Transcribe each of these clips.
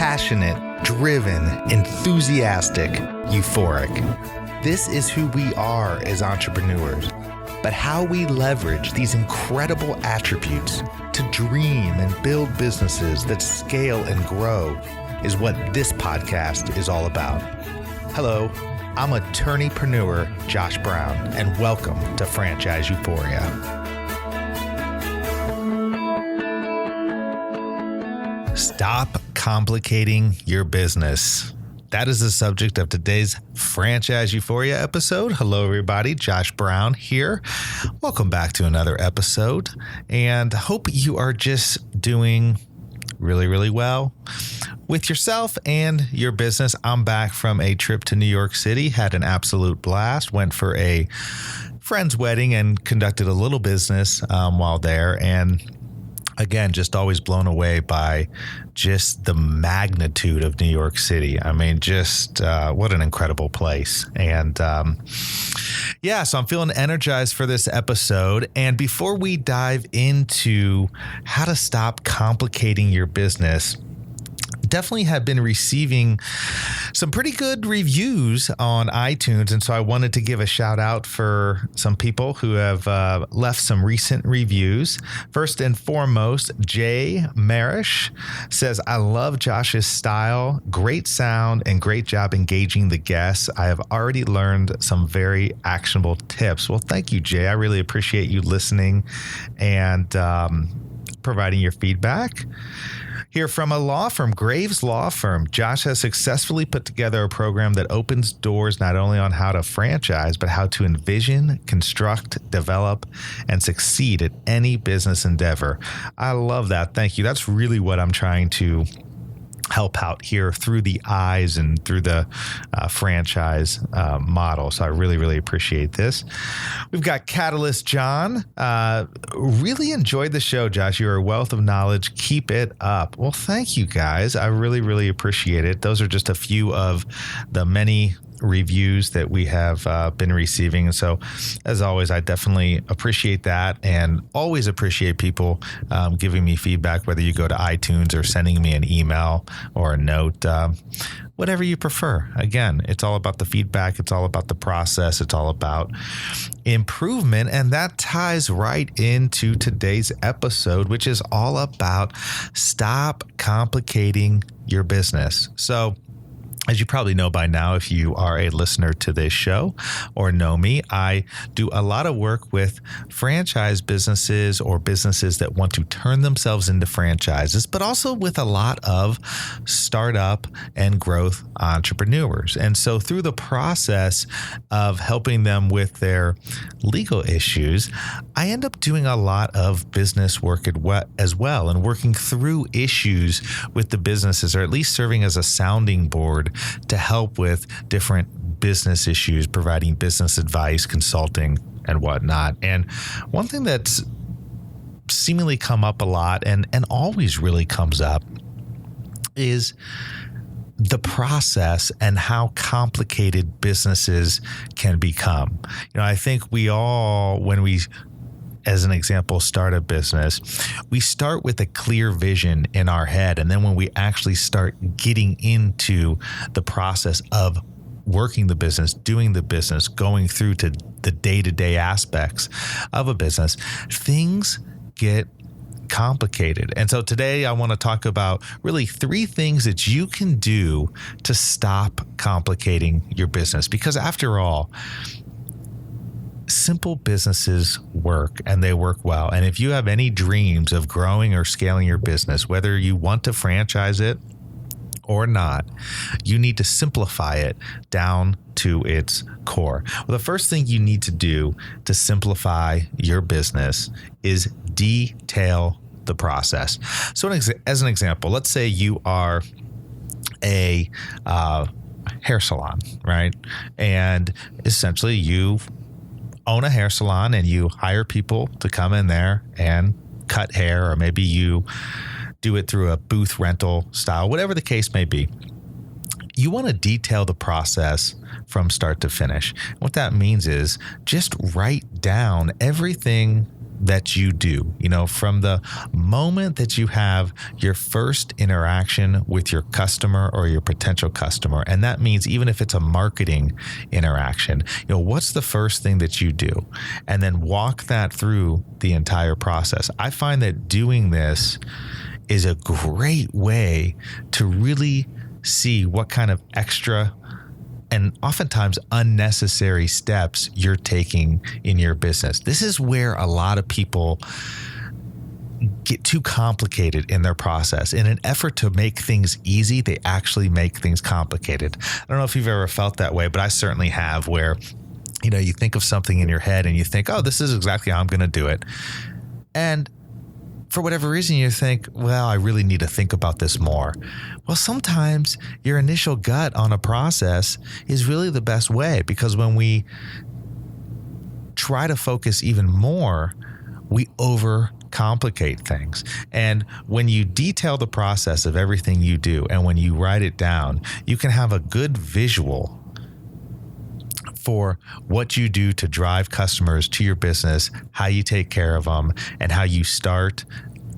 passionate, driven, enthusiastic, euphoric. This is who we are as entrepreneurs. But how we leverage these incredible attributes to dream and build businesses that scale and grow is what this podcast is all about. Hello, I'm attorneypreneur Josh Brown, and welcome to Franchise Euphoria. Stop complicating your business. That is the subject of today's Franchise Euphoria episode. Hello, everybody. Josh Brown here. Welcome back to another episode, and hope you are just doing really well with yourself and your business. I'm back from a trip to New York City, had an absolute blast, went for a friend's wedding and conducted a little business while there. And again, just always blown away by just the magnitude of New York City. I mean, just what an incredible place. And so I'm feeling energized for this episode. And before we dive into how to stop complicating your business, definitely have been receiving some pretty good reviews on iTunes. And so I wanted to give a shout out for some people who have left some recent reviews. First and foremost, Jay Marish says, I love Josh's style, great sound, and great job engaging the guests. I have already learned some very actionable tips. Well, thank you, Jay. I really appreciate you listening and providing your feedback. Here from a law firm, Graves Law Firm, Josh has successfully put together a program that opens doors not only on how to franchise, but how to envision, construct, develop, and succeed at any business endeavor. I love that. Thank you. That's really what I'm trying to help out here through the eyes and through the franchise model. So I really appreciate this. We've got Catalyst John. Really enjoyed the show, Josh. You're a wealth of knowledge. Keep it up. Well, thank you guys. I really appreciate it. Those are just a few of the many reviews that we have been receiving. And so as always, I definitely appreciate that and always appreciate people giving me feedback, whether you go to iTunes or sending me an email or a note, whatever you prefer. Again, it's all about the feedback. It's all about the process. It's all about improvement. And that ties right into today's episode, which is all about stop complicating your business. So as you probably know by now, if you are a listener to this show or know me, I do a lot of work with franchise businesses or businesses that want to turn themselves into franchises, but also with a lot of startup and growth entrepreneurs. And so through the process of helping them with their legal issues, I end up doing a lot of business work as well and working through issues with the businesses, or at least serving as a sounding board to help with different business issues, providing business advice, consulting, and whatnot. And one thing that's seemingly come up a lot and always really comes up is the process and how complicated businesses can become. You know, I think we all, when we, as an example, start a business, we start with a clear vision in our head. And then when we actually start getting into the process of working the business, doing the business, going through to the day-to-day aspects of a business, things get complicated. And so today I want to talk about really 3 things that you can do to stop complicating your business. Because after all, simple businesses work and they work well. And if you have any dreams of growing or scaling your business, whether you want to franchise it or not, you need to simplify it down to its core. Well, the first thing you need to do to simplify your business is detail the process. So as an example, let's say you are a hair salon, right? And essentially you own a hair salon and you hire people to come in there and cut hair, or maybe you do it through a booth rental style, whatever the case may be. You want to detail the process from start to finish. What that means is just write down everything that you do, from the moment that you have your first interaction with your customer or your potential customer, and that means even if it's a marketing interaction, what's the first thing that you do? And then walk that through the entire process. I find that doing this is a great way to really see what kind of extra and oftentimes unnecessary steps you're taking in your business. This is where a lot of people get too complicated in their process. In an effort to make things easy, they actually make things complicated. I don't know if you've ever felt that way, but I certainly have, where, you think of something in your head and you think, oh, this is exactly how I'm going to do it. And for whatever reason, you think, well, I really need to think about this more. Well, sometimes your initial gut on a process is really the best way, because when we try to focus even more, we overcomplicate things. And when you detail the process of everything you do, and when you write it down, you can have a good visual for what you do to drive customers to your business, how you take care of them, and how you start,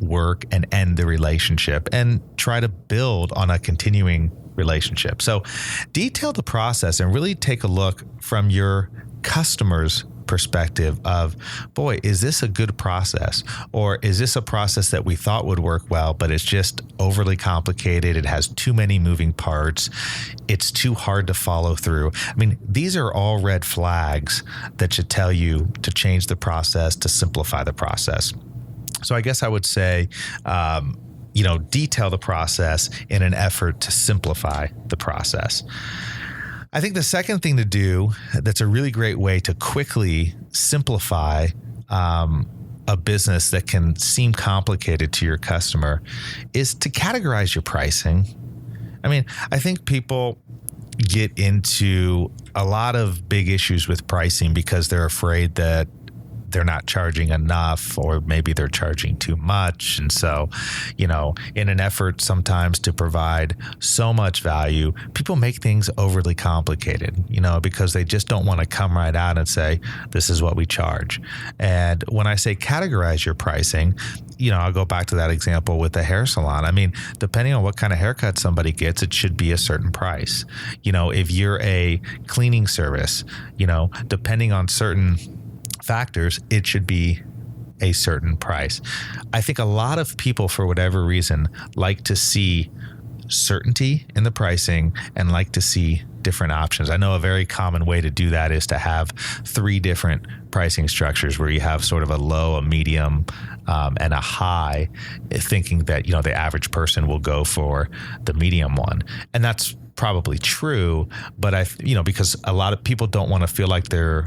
work, and end the relationship, and try to build on a continuing relationship. So detail the process and really take a look from your customer's perspective of, boy, is this a good process? Or is this a process that we thought would work well, but it's just overly complicated? It has too many moving parts. It's too hard to follow through. I mean, these are all red flags that should tell you to change the process, to simplify the process. So I guess I would say, detail the process in an effort to simplify the process. I think the second thing to do that's a really great way to quickly simplify a business that can seem complicated to your customer is to categorize your pricing. I mean, I think people get into a lot of big issues with pricing because they're afraid that they're not charging enough, or maybe they're charging too much. And so, in an effort sometimes to provide so much value, people make things overly complicated, because they just don't want to come right out and say, this is what we charge. And when I say categorize your pricing, I'll go back to that example with the hair salon. I mean, depending on what kind of haircut somebody gets, it should be a certain price. If you're a cleaning service, depending on certain factors, it should be a certain price. I think a lot of people, for whatever reason, like to see certainty in the pricing and like to see different options. I know a very common way to do that is to have 3 different pricing structures where you have sort of a low, a medium, and a high, thinking that, the average person will go for the medium one. And that's probably true, but because a lot of people don't want to feel like they're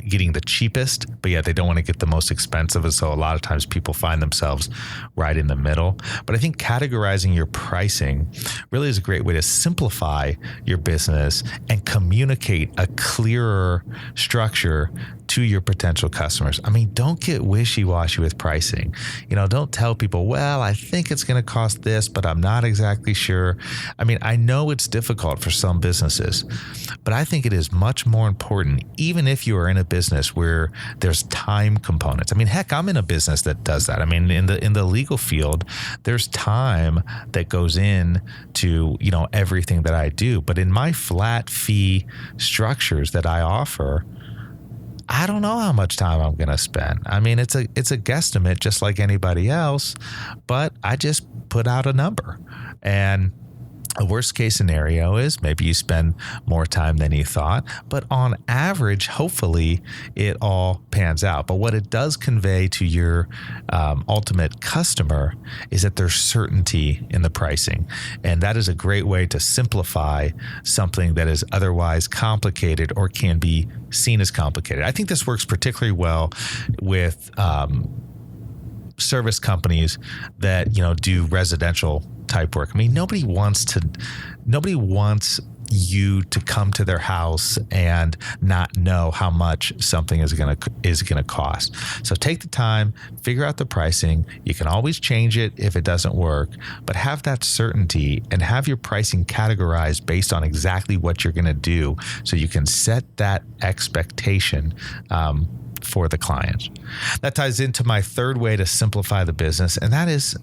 getting the cheapest, but yet they don't want to get the most expensive. And so a lot of times people find themselves right in the middle. But I think categorizing your pricing really is a great way to simplify your business and communicate a clearer structure to your potential customers. I mean, don't get wishy-washy with pricing. Don't tell people, well, I think it's going to cost this, but I'm not exactly sure. I mean, I know it's difficult for some businesses, but I think it is much more important, even if you are in a business where there's time components. I mean, heck, I'm in a business that does that. I mean, in the legal field, there's time that goes in to, everything that I do. But in my flat fee structures that I offer, I don't know how much time I'm going to spend. I mean, it's a guesstimate just like anybody else, but I just put out a number. And a worst case scenario is maybe you spend more time than you thought, but on average, hopefully it all pans out. But what it does convey to your ultimate customer is that there's certainty in the pricing. And that is a great way to simplify something that is otherwise complicated or can be seen as complicated. I think this works particularly well with service companies that, do residential type work. I mean, nobody wants you to come to their house and not know how much something is going to cost. So take the time, figure out the pricing. You can always change it if it doesn't work, but have that certainty and have your pricing categorized based on exactly what you're going to do, so you can set that expectation for the client. That ties into my third way to simplify the business, and that is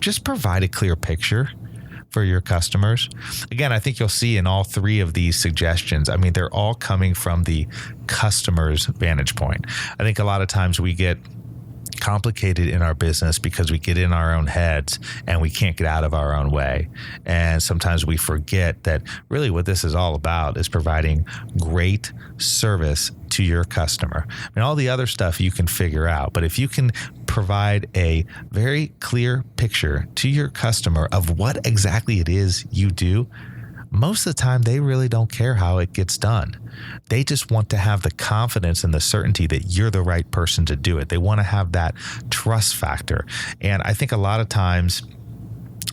just provide a clear picture for your customers. Again, I think you'll see in all three of these suggestions, I mean, they're all coming from the customer's vantage point. I think a lot of times we get complicated in our business because we get in our own heads and we can't get out of our own way. And sometimes we forget that really what this is all about is providing great service to your customer. I mean, all the other stuff you can figure out, but if you can provide a very clear picture to your customer of what exactly it is you do, most of the time they really don't care how it gets done. They just want to have the confidence and the certainty that you're the right person to do it. They want to have that trust factor. And I think a lot of times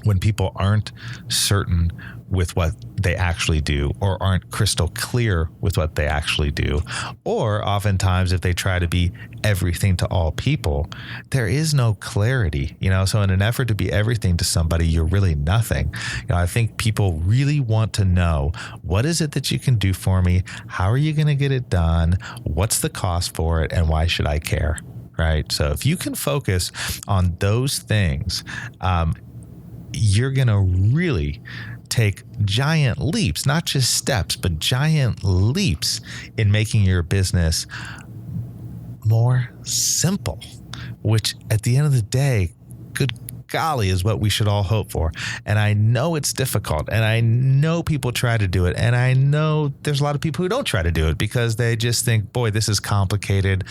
when people aren't certain with what they actually do, or aren't crystal clear with what they actually do, or oftentimes if they try to be everything to all people, there is no clarity, so in an effort to be everything to somebody, you're really nothing. I think people really want to know, what is it that you can do for me? How are you going to get it done? What's the cost for it? And why should I care? Right? So if you can focus on those things, you're going to really take giant leaps, not just steps, but giant leaps in making your business more simple, which at the end of the day, good golly, is what we should all hope for. And I know it's difficult, and I know people try to do it, and I know there's a lot of people who don't try to do it because they just think, boy, this is complicated.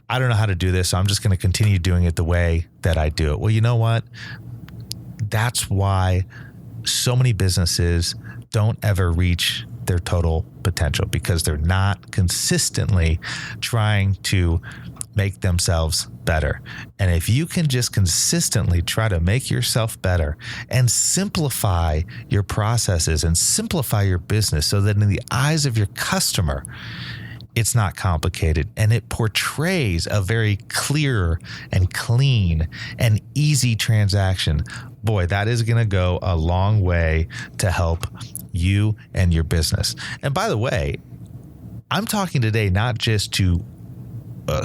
I don't know how to do this, so I'm just going to continue doing it the way that I do it. Well, you know what? That's why so many businesses don't ever reach their total potential, because they're not consistently trying to make themselves better. And if you can just consistently try to make yourself better and simplify your processes and simplify your business so that in the eyes of your customer, it's not complicated and it portrays a very clear and clean and easy transaction, boy, that is going to go a long way to help you and your business. And by the way, I'm talking today not just to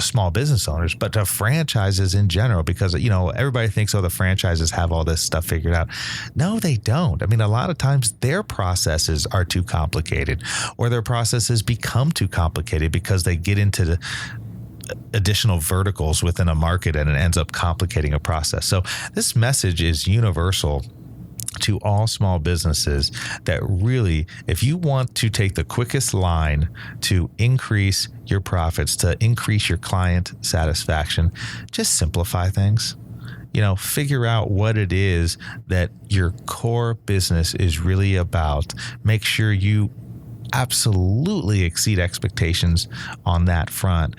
small business owners, but to franchises in general, because, everybody thinks, the franchises have all this stuff figured out. No, they don't. I mean, a lot of times their processes are too complicated, or their processes become too complicated because they get into the additional verticals within a market and it ends up complicating a process. So this message is universal to all small businesses, that really, if you want to take the quickest line to increase your profits, to increase your client satisfaction, just simplify things. Figure out what it is that your core business is really about. Make sure you absolutely exceed expectations on that front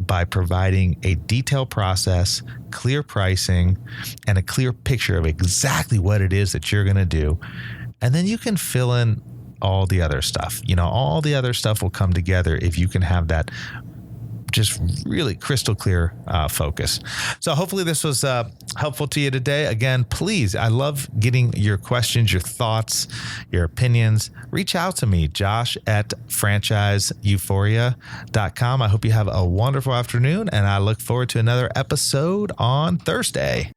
by providing a detailed process, clear pricing, and a clear picture of exactly what it is that you're going to do. And then you can fill in all the other stuff. All the other stuff will come together if you can have that just really crystal clear focus. So hopefully this was helpful to you today. Again, please, I love getting your questions, your thoughts, your opinions. Reach out to me, josh@franchiseeuphoria.com. I hope you have a wonderful afternoon, and I look forward to another episode on Thursday.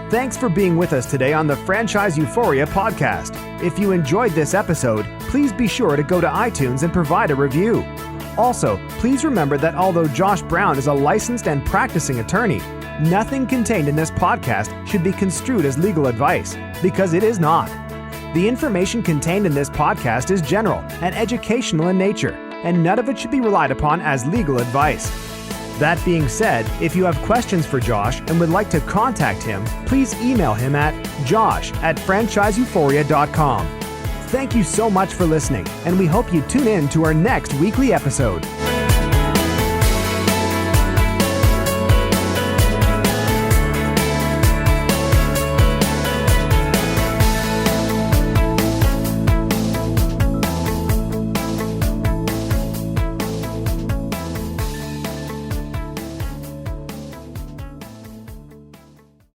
Thanks for being with us today on the Franchise Euphoria podcast. If you enjoyed this episode, please be sure to go to iTunes and provide a review. Also, please remember that although Josh Brown is a licensed and practicing attorney, nothing contained in this podcast should be construed as legal advice, because it is not. The information contained in this podcast is general and educational in nature, and none of it should be relied upon as legal advice. That being said, if you have questions for Josh and would like to contact him, please email him at josh@franchiseeuphoria.com. Thank you so much for listening, and we hope you tune in to our next weekly episode.